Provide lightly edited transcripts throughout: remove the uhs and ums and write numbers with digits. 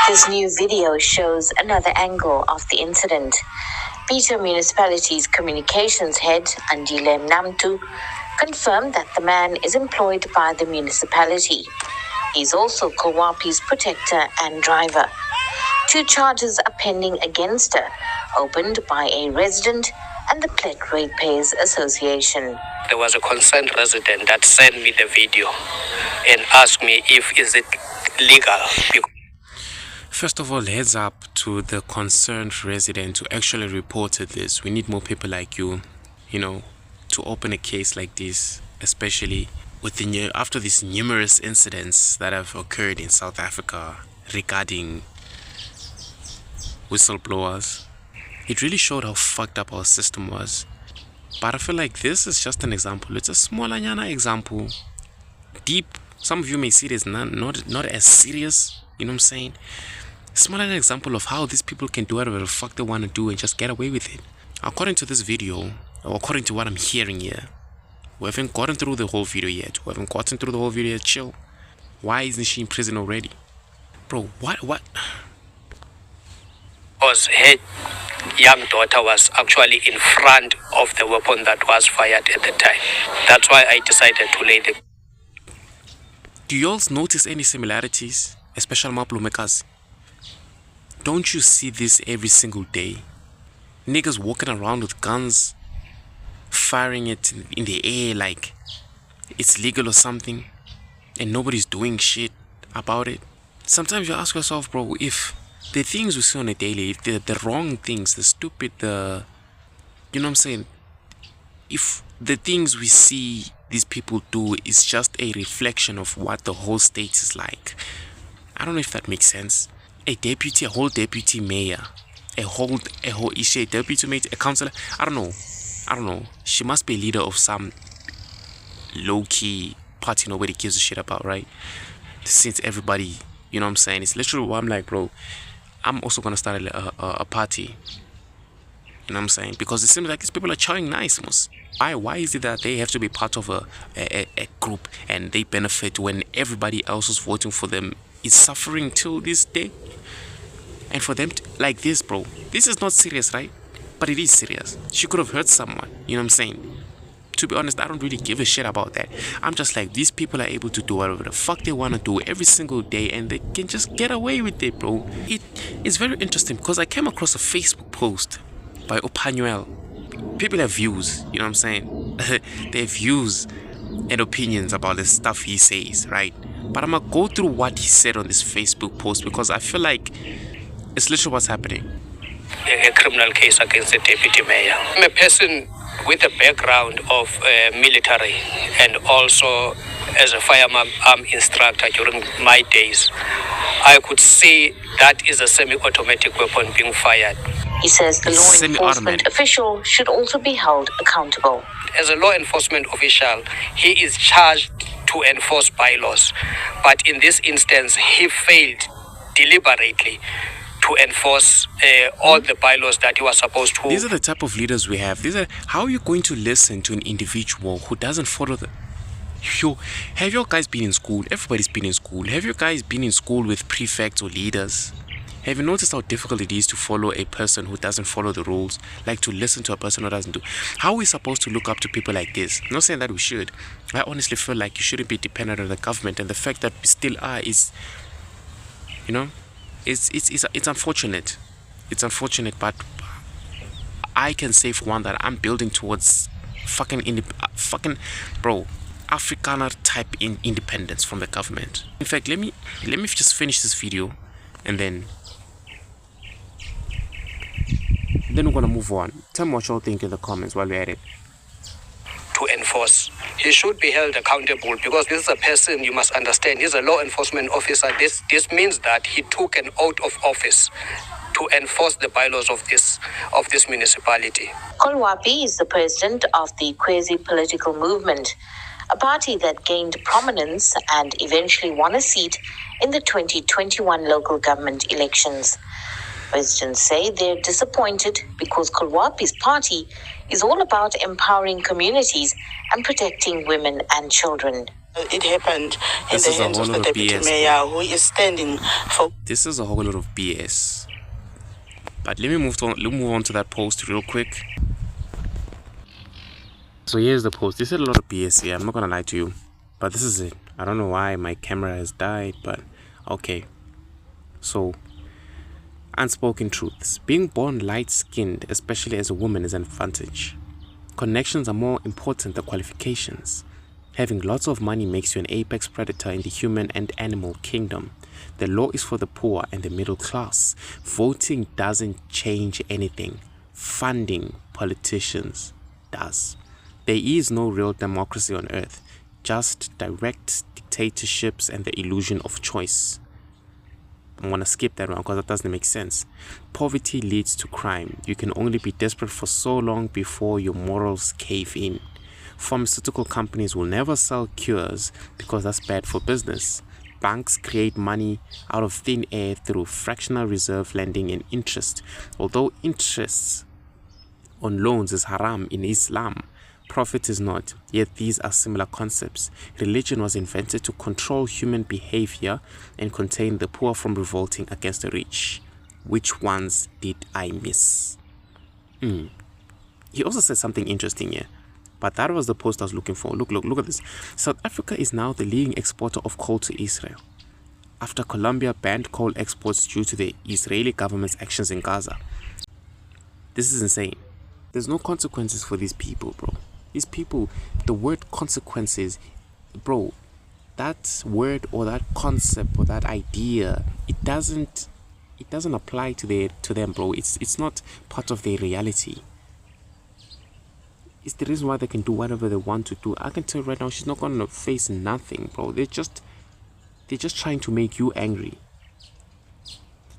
This new video shows another angle of the incident. Peter Municipality's communications head, Andile Namtu, confirmed that the man is employed by the municipality. He's also Kolwapi's protector and driver. 2 charges are pending against her, opened by a resident and the Plet Ratepayers Association. There was a concerned resident that sent me the video and asked me if is it legal. First of all, heads up to the concerned resident who actually reported this. We need more people like you, to open a case like this, especially after these numerous incidents that have occurred in South Africa regarding whistleblowers. It really showed how fucked up our system was. But I feel like this is just an example. It's a small example. Deep. Some of you may see it as not as serious. You know what I'm saying? Small example of how these people can do whatever the fuck they want to do and just get away with it. According to this video, or according to what I'm hearing here, we haven't gotten through the whole video yet. Chill. Why isn't she in prison already? Bro, what? Because her young daughter was actually in front of the weapon that was fired at the time. That's why I decided to lay the... Do you all notice any similarities? Especially Maplumekas? Don't you see this every single day? Niggas walking around with guns, firing it in the air like it's legal or something, and nobody's doing shit about it. Sometimes you ask yourself, bro, if the things we see on a daily, if they're the wrong things, the stupid, you know what I'm saying? If the things we see these people do is just a reflection of what the whole state is like. I don't know if that makes sense. A whole deputy mayor, is she a deputy mayor, a councillor? I don't know. She must be a leader of some low-key party nobody gives a shit about, right? Since everybody, you know what I'm saying? It's literally what I'm like, bro. I'm also gonna start a party. You know what I'm saying? Because it seems like these people are chowing nice, most. Why is it that they have to be part of a group and they benefit when everybody else who's voting for them is suffering till this day? And for them like this, bro, this is not serious, right? But it is serious. She could have hurt someone, you know what I'm saying? To be honest, I don't really give a shit about that. I'm just like, these people are able to do whatever the fuck they want to do every single day, and they can just get away with it, bro. It's very interesting because I came across a Facebook post by Opanuel. People have views, you know what I'm saying? They have views and opinions about the stuff he says, right? But I'm gonna go through what he said on this Facebook post because I feel like it's literally what's happening. A criminal case against the deputy mayor. I'm a person with a background of military and also as a firearm instructor during my days. I could see that is a semi-automatic weapon being fired. He says the law enforcement official should also be held accountable. As a law enforcement official, he is charged to enforce bylaws. But in this instance, he failed deliberately to enforce all the bylaws that he was supposed to. These are the type of leaders we have. How are you going to listen to an individual who doesn't follow the... Have your guys been in school? Everybody's been in school. Have you guys been in school with prefects or leaders? Have you noticed how difficult it is to follow a person who doesn't follow the rules? Like to listen to a person who doesn't do... How are we supposed to look up to people like this? I'm not saying that we should. I honestly feel like you shouldn't be dependent on the government, and the fact that we still are is... It's unfortunate. It's unfortunate, but I can say for one that I'm building towards Afrikaner type independence from the government. In fact, let me just finish this video, and then we're gonna move on. Tell me what y'all think in the comments while we're at it. To enforce. He should be held accountable because this is a person, you must understand, he's a law enforcement officer. This means that he took an oath of office to enforce the bylaws of this municipality. Kolwapi is the president of the quasi-political movement, a party that gained prominence and eventually won a seat in the 2021 local government elections. Residents say they're disappointed because Kolwapi's party is all about empowering communities and protecting women and children. It happened in This the is a hands whole of the lot of deputy BS, mayor who is standing for. This is a whole lot of BS. But let me move on to that post real quick. So here's the post. This is a lot of BS here. I'm not gonna lie to you, but this is it. I don't know why my camera has died, but okay. So, unspoken truths. Being born light-skinned, especially as a woman, is an advantage. Connections are more important than qualifications. Having lots of money makes you an apex predator in the human and animal kingdom. The law is for the poor and the middle class. Voting doesn't change anything. Funding politicians does. There is no real democracy on earth, just direct dictatorships and the illusion of choice. I'm gonna skip that one because that doesn't make sense. Poverty leads to crime. You can only be desperate for so long before your morals cave in. Pharmaceutical companies will never sell cures because that's bad for business. Banks create money out of thin air through fractional reserve lending and interest. Although interest on loans is haram in Islam, profit is not, yet these are similar concepts. Religion was invented to control human behavior and contain the poor from revolting against the rich. Which ones did I miss? He also said something interesting here, but that was the post I was looking for. Look at this. South Africa is now the leading exporter of coal to Israel, after Colombia banned coal exports due to the Israeli government's actions in Gaza. This is insane. There's no consequences for these people, bro. These people, the word consequences, bro, that word or that concept or that idea, it doesn't apply to them, bro. It's not part of their reality. It's the reason why they can do whatever they want to do. I can tell you right now, she's not gonna face nothing, bro. They're just trying to make you angry.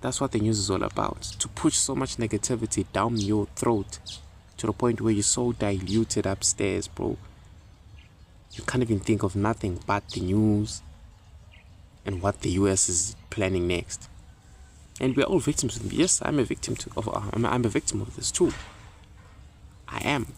That's what the news is all about. To push so much negativity down your throat to the point where you're so diluted upstairs, bro. You can't even think of nothing but the news and what the US is planning next. And we're all victims. Yes, I'm a victim I'm a victim of this too. I am.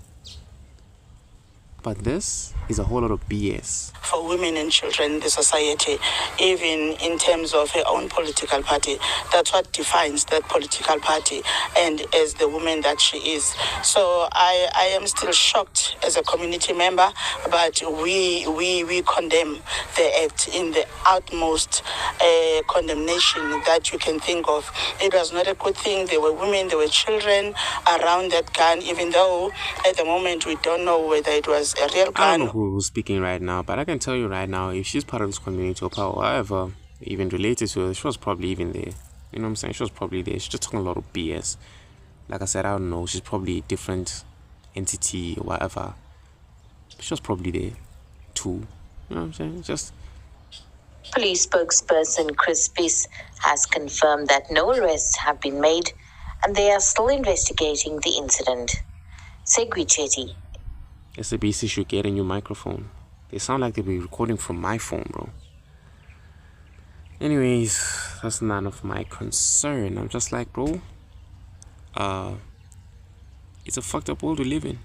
But this is a whole lot of BS. For women and children in the society, even in terms of her own political party. That's what defines that political party and as the woman that she is. So I am still shocked as a community member, but we condemn the act in the utmost condemnation that you can think of. It was not a good thing. There were women, there were children around that gun, even though at the moment we don't know whether it was a real gun. I don't know who's speaking right now, but I can tell you right now, if she's part of this community or however even related to her, she was probably even there. You know what I'm saying? She was probably there. She's just talking a lot of BS. Like I said, I don't know. She's probably a different entity or whatever. She was probably there too. You know what I'm saying? Just. Police spokesperson Chris Peace has confirmed that no arrests have been made and they are still investigating the incident. Segui Chetty. SABC should get a new microphone. They sound like they'll be recording from my phone, bro. Anyways, that's none of my concern. I'm just like, bro, it's a fucked up world we live in.